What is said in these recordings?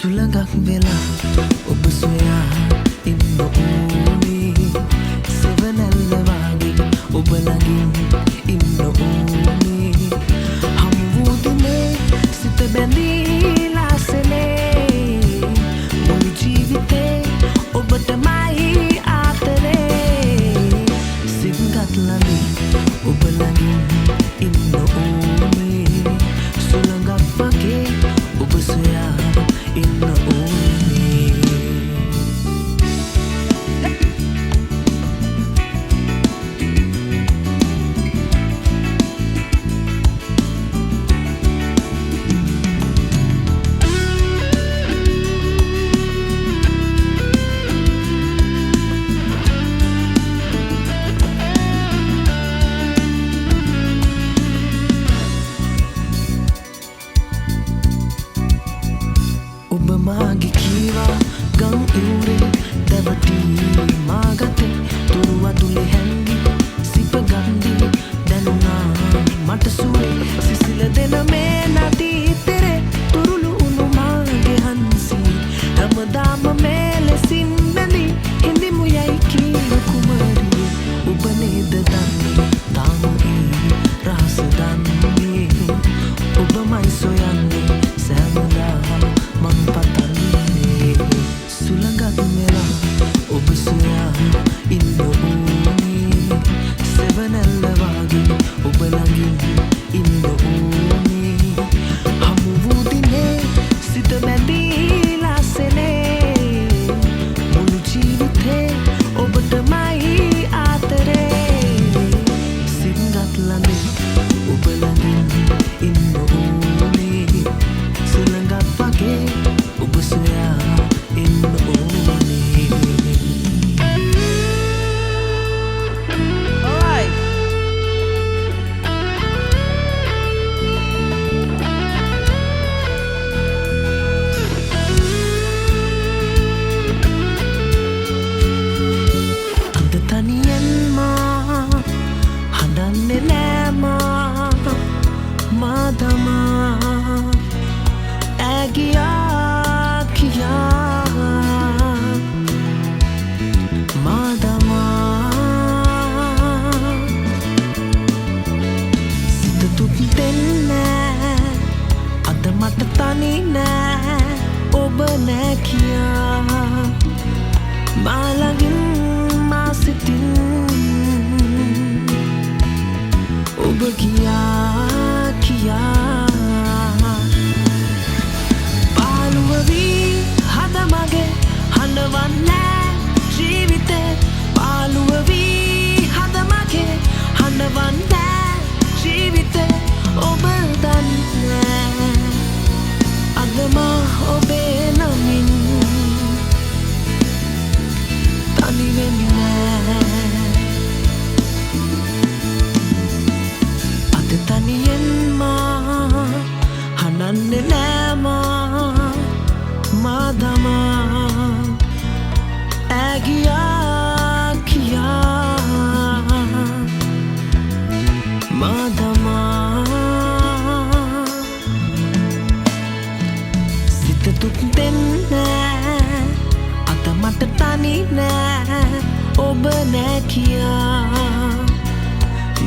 සුළඟක් වෙලා ඔබ සොයා ඉන්න ඕනේ සෙවනැල්ල වගේ ඔබ ළඟින් ඉන්න ඕනේ හමු වූ දිනේ සිත බැඳීලා සෙලේ මුළු ජීවිතේ ඔබටමයි ආතරේ සිංගත් ළඟින් ඔබ ළඟින් ඉන්න ඕනේ සුළඟක් වගේ ඔබ සොයා ඉන්න ඕනේ ඔබ මාගේ කීවා ගම් ඉවුරේ දැවටී මාගතේ තුරු වතුලේ හැංගි සිප ගන්දී දැනුණා මට සුවේ සිසිල දෙන මේ නදී තෙරේ තුරුළු උණු මාගේ හන්සි හැමදාම මේ ලෙසින් බැඳී ඉඳිමු යයි කීව කුමරිය ඔබ නේද දන්නේ තාම ඒ රහස දන්නේ ඔබමයි සොයන්නේ සෑමදා මං පතන්නේ සුළඟක් වෙලා ඔබ සොයා ඉන්න ඕනේ සෙවනැල්ල වගේ ඔබ ළඟින් ඉන්න ඕනේ හමු වූ දිනේ සිත බැඳීලා සෙලේ මුළු ජීවිතේ ඔබටමයි ආතරේ සිංගත් ළඟින් ඔබ ළඟින් ඉන්න ඕනේ සුළඟක් වගේ ඔබ සොයා ඉන්න ඕනේ අද තනියෙන් මා හදන්නේ නෑ මා තමා ඇගියා කියා මාදමා සිත තුත් දෙන්නෑ අද මට තනි නෑ ඔබ නෑ කියා මා ළඟින් මා සිතින් ඔබ ගියා කියා පාළුව වී හද මගේ හඬවන්නෑ ජීවිතේ පාළුව වී හද මගේ හඬවන්නෑ ජීවිතේ ඔබ දන්නේ අද මා ඔබේ නමින් තනි වෙන්නේ අද තනියෙන් මා හඬන්නේ නෑ මා දමා ඇගියා කියා මා දමා සිත දුක් දෙන්නෑ අද මට තනි නෑ ඔබ නෑ කියා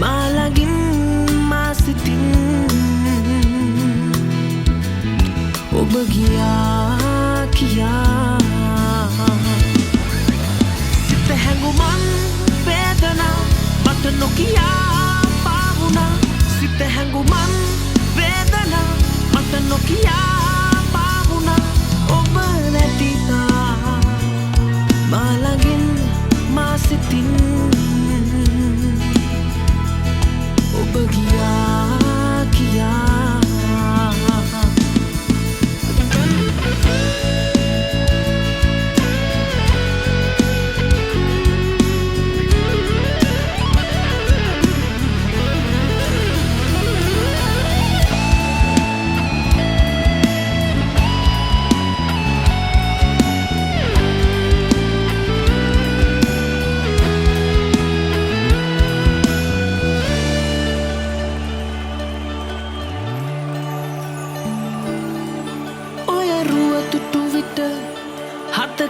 මා ළඟින් මා සිතින් ඔබ ගියා කියා සිත හැඟුමන් වේදනා මට නොකියා පාවුණා සිත හැඟුමන් වේදනා මට නොකියා පාවුණා ඔබ නැතිනා මා ළඟින් මා සිතින් ඔබ ගියා කියා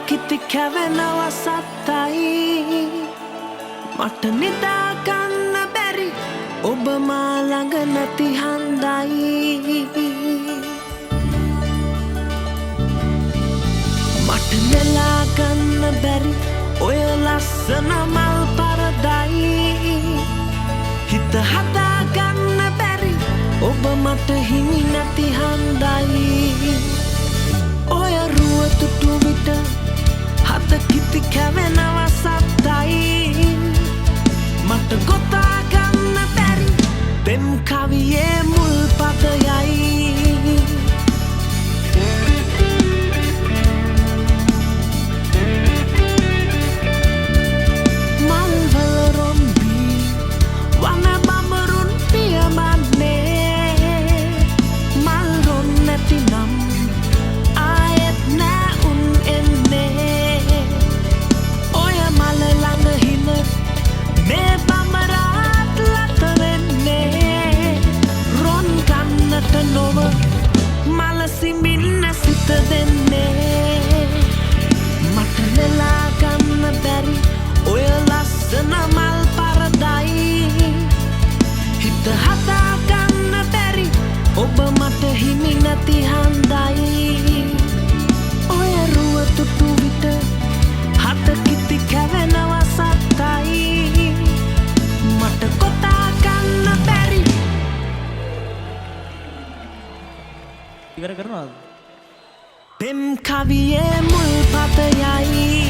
කිති කැවෙනවා සත්තයි මට නිදාගන්න බැරි ඔබ මා ළඟ නැති හන්දයි මට නෙලාගන්න බැරි ඔය ලස්සන මල් පරදයි හිත හදාගන්න බැරි ඔබ මට හිමි නැති හන්දයි ඔය රුව තුටු විට හත කිති කැවෙනවා සත්තයි මට ගොතාගන්න බැරි පෙම් කවියේ මුල් පදයයි මල්වල රොම්බී වන බඹරුන් පියමන්නේ මල් රොන් නැතිනම් ආයෙත් නෑ උන් එන්නේ ඔය මල ළඟ හින මේ බඹරාත් ලත වෙන්නේ රොන් ගන්නට නොව මල සිඹින්න සිත දෙන්නේ මට නෙලා ගන්න බැරි ඔය ලස්සන මල් පරදයි හිත හදාගන්න බැරි ඔබ මට හිමි නැති හන්දයි ඔය රුව තුටු විට හත කිති කැවෙනවා සත්තයි මට කොතාගන්න බැරි ඉවර කරනවද? පෙම් කවියේ මුල් පදයයි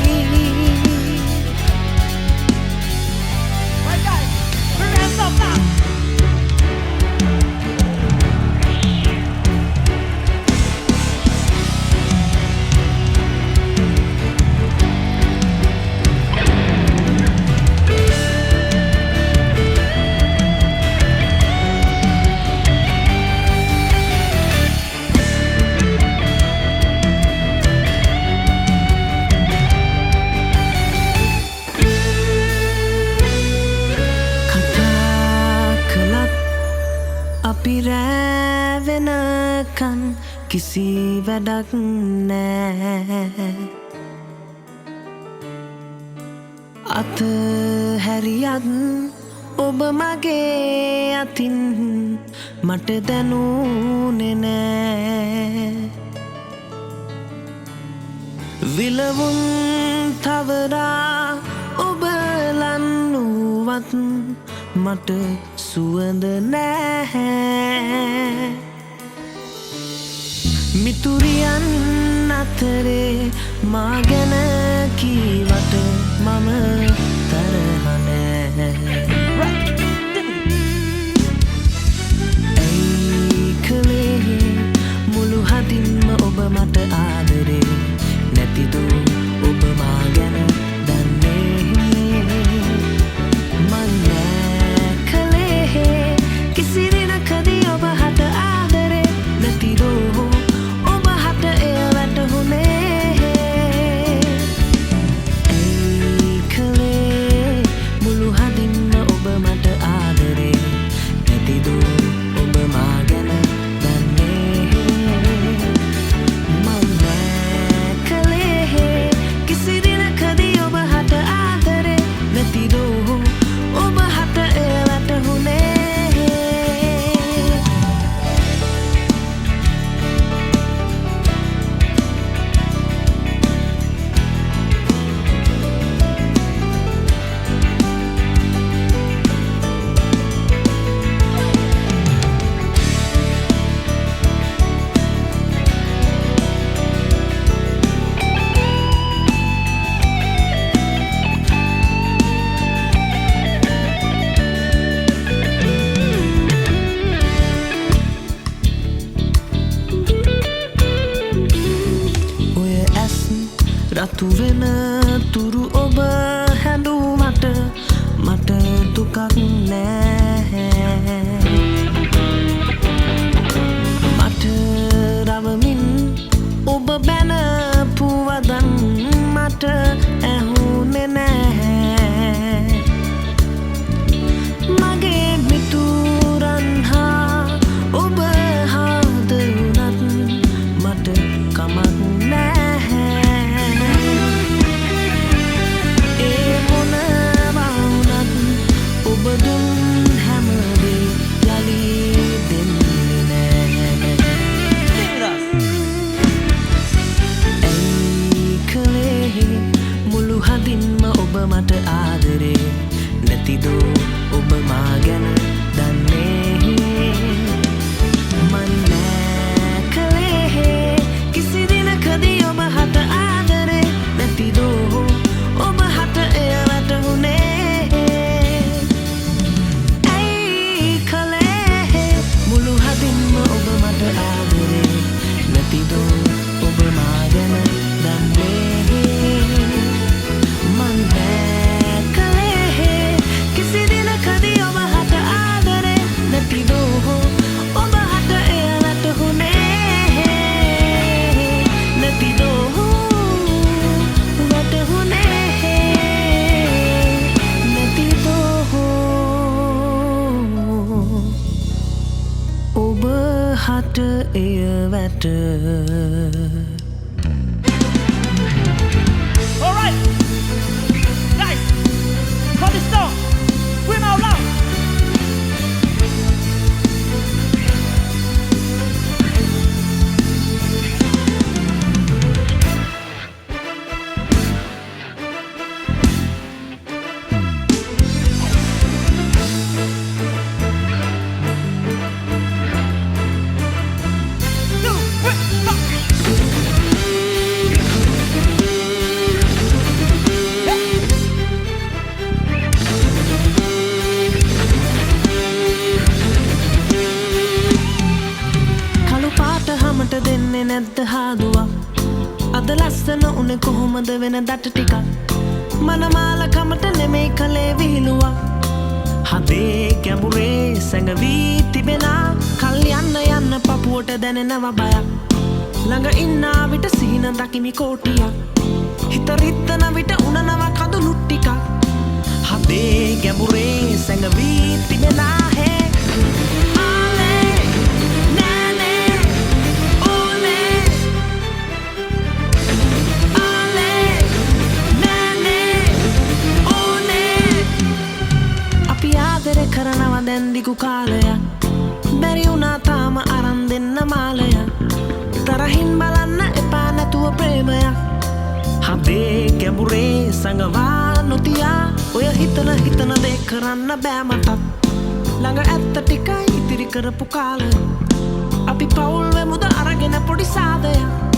අපි රෑ වෙනකන් කිසි වැඩක් නෑ අත හැරියත් ඔබ මගේ අතින් මට දැනුනේ නෑ විලවුන් තවරා ඔබ ලන්නුවත් මට සුවඳ නැහැ මිතුරියන් අතරේ මා ගැන කීවට මම තරහ නෑ ඇයි කලේ මුළු හදින්ම ඔබ මට ආදරේ නැතිදු ඔබ මා ගැන දන්නේ මන් කිසි දිනකදී ඔබ හට ආදරේ නැතිදෝ ඔබ හට එය වැටහුනේ ඇයි කලේ මුළු හදින්ම ඔබ මට ආදරේ නැතිදෝ ඔබ මා ගැන දන්නේ මම කලේ කිසි දිනකදී ඔබ හට ආදරේ නැතිදෝ ඔබ හට එය වැටහුනේ රතු වෙන තුරු ඔබ හැඳුමට මට දුකක් නෑ මට රවමින් ඔබ බැනපුවදන් මට ඇහුනේ නෑ මගේ මිතුරන් හා ඔබ හාද වුණත් මට කමක් නෑ මට Alright, guys, for this song, scream out loud. මට දෙන්නේ නැද්ද හාදුවක් අද ලස්සන උනේ කොහොමද වෙන දට ටිකක් මනමාලකමට නෙමෙයි කලේ විහිළුවක් හදේ ගැඹුරේ සැඟවී තිබෙනා කල් යන්න යන්න පපුවට දැනෙනවා බයක් ළඟ ඉන්නා විට සිහින දකිමි කෝටියක් හිත රිද්දන විට උනනවා කඳුළු ටිකක් හදේ ගැඹුරේ සැඟවී තිබෙනා හේ කරනවා දැන් දිගු කාලයක් බැරි වුණා තාම අරන් දෙන්න මාලයක් තරහින් බලන්න එපා නැතුව ප්‍රේමයක් හදේ ගැඹුරේ සඟවා නොතියා ඔය හිතන දේ කරන්න බෑ මටත් ළඟ ඇත්ත ටිකයි ඉතිරි කරපු කාලය අපි පවුල් වෙමුද අරගෙන පොඩි සාදයක්